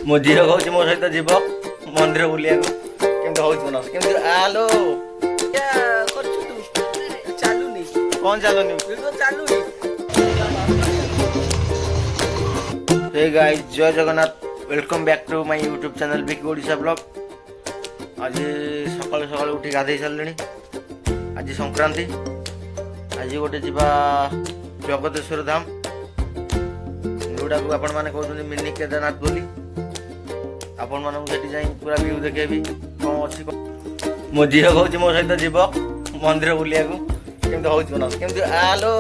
मो झील कौच मो सहित जीव मंदिर बुलिया केमती हूँ मन केमती आलो चालूनी कौन चलुनी चालूनी हे गाइस जय Jagannath welcome back to my YouTube channel big Odisha blog. आज सकाल सकाल उठी गाधे सारे आज संक्रांति आज गोटे जीवा जगतेश्वर धाम जोटा को आपण मैंने कहते मिनी केदारनाथ बोली आपण मानू सेठी जाई पूरा व्यू देखेबी कौन अच्छी मो झील कौच मो सहित जीव मंदिर बुलिया केमती हूँ मन केमती आलो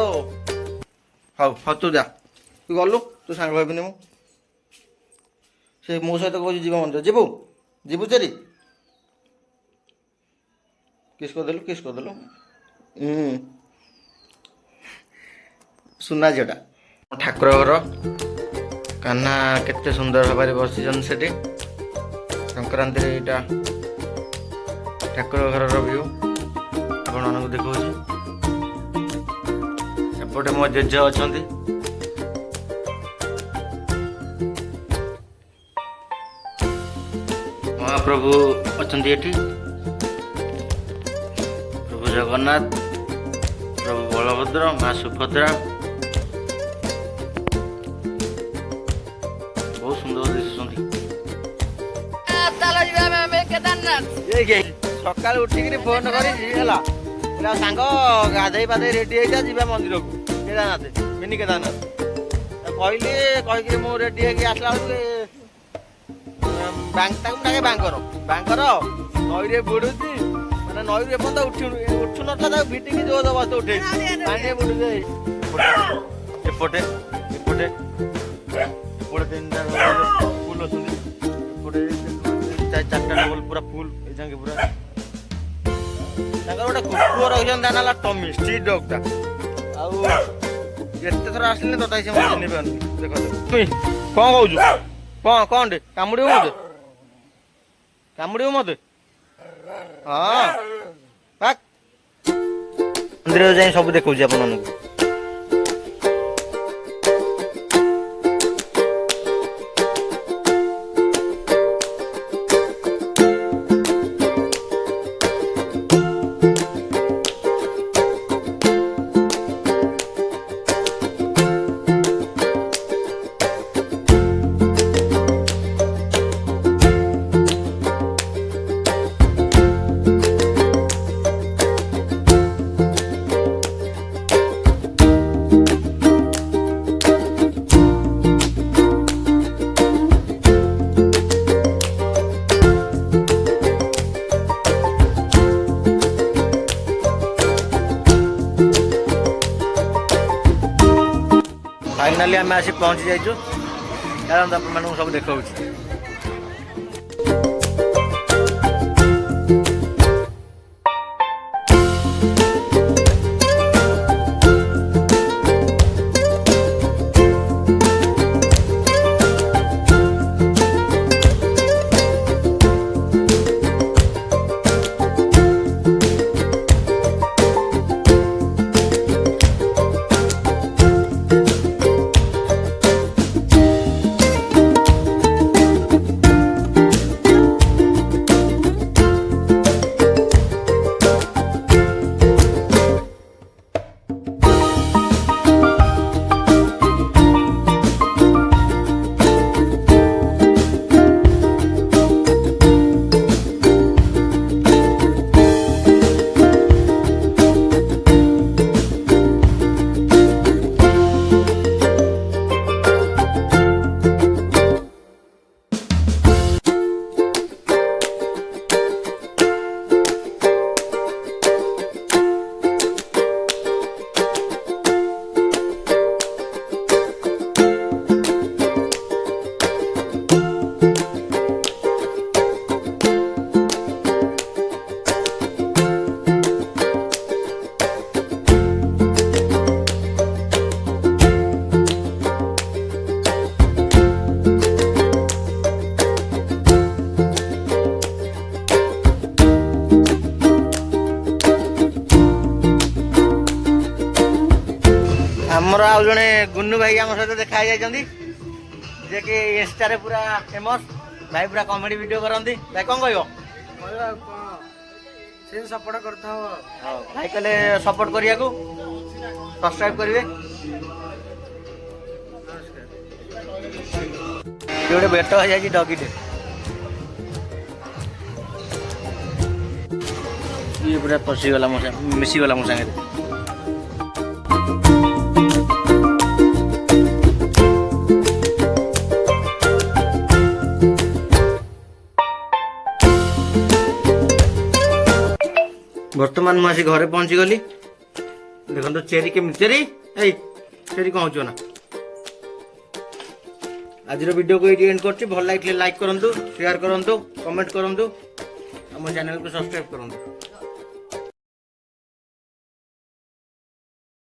हौ हौ तू जा तू गलु तू सांग भाविनी मु से मो सहित कौच जीव मंदिर जीवु जीवु चेरी किस करदेलु सुना झीटा ठाकुर घर कान्हा केते सुंदर भाव बसीचन से संक्रांति यहाँ ठाकुर घर व्यू आपण देखा एपटे मो जेज अच्छा महाप्रभु अच्छा प्रभु जगन्नाथ प्रभु बलभद्र माँ सुभद्रा बहुत सुंदर दिशुंट सकाल उठिक फोन कर सांग गाधे पाधे रेडी होता जा मंदिर को केदारनाथ मिनी केदारनाथ कहली कहीकि मु रेडी होसला डाके बांकर नई बुड़ुची मैंने नई एपर्त उठू ना भिटिक जो जबरदस्त उठे पानी बुड़े एपटे एपटे एपटे तीन फुल अच्छे चार डबल पूरा फुल ये पूरा गोटे कुकुर रही ना टमी स्ट्रीट डगटा आते थर आसले तथा से चिन्ह पारे देख कौन कौन कौन टे कामुड़ मत कामुड़ मत हाँ मंदिर जाए सब देखा आपण मानक फाइनाली आम आसी पहुँची जाइए आप सब देखा आमर आउ जड़े गुन्नू भाई आम सहित देखा जे कि इंस्टा पूरा फेमस ଭାଇ ପୁରା କମେଡି ଭିଡିଓ କରନ୍ତି। ଭାଇ କଣ କହିବ? କହିବା ଆଉ କଣ ସେ ସପୋର୍ଟ କରିଥାଅ। ହଉ ଭାଇ କହିଲେ ସପୋର୍ଟ କରିବାକୁ ସବସ୍କ୍ରାଇବ କରିବେ। ନମସ୍କାର। ଇଏ ଗୋଟେ ବେଟ ହେଇଯାଇଛି ଡଗିଟେ। ଇଏ ପୁରା ପଶିଗଲା ମୋ ସାଙ୍ଗେ ମିଶିଗଲା ମୋ ସାଙ୍ଗରେ। ବର୍ତ୍ତମାନ ମୁଁ ଆସି ଘରେ ପହଞ୍ଚିଗଲି। ଦେଖନ୍ତୁ ଚେରି କେମିତି ଚେରି ଏଇ ଚେରି କଣ ହଉଛ ନା। ଆଜିର ଭିଡ଼ିଓକୁ ଏଇଠି ଏଣ୍ଡ କରୁଛି। ଭଲ ଲାଗିଥିଲେ ଲାଇକ୍ କରନ୍ତୁ, ସେୟାର କରନ୍ତୁ, କମେଣ୍ଟ କରନ୍ତୁ, ଆମ ଚ୍ୟାନେଲକୁ ସବସ୍କ୍ରାଇବ କରନ୍ତୁ।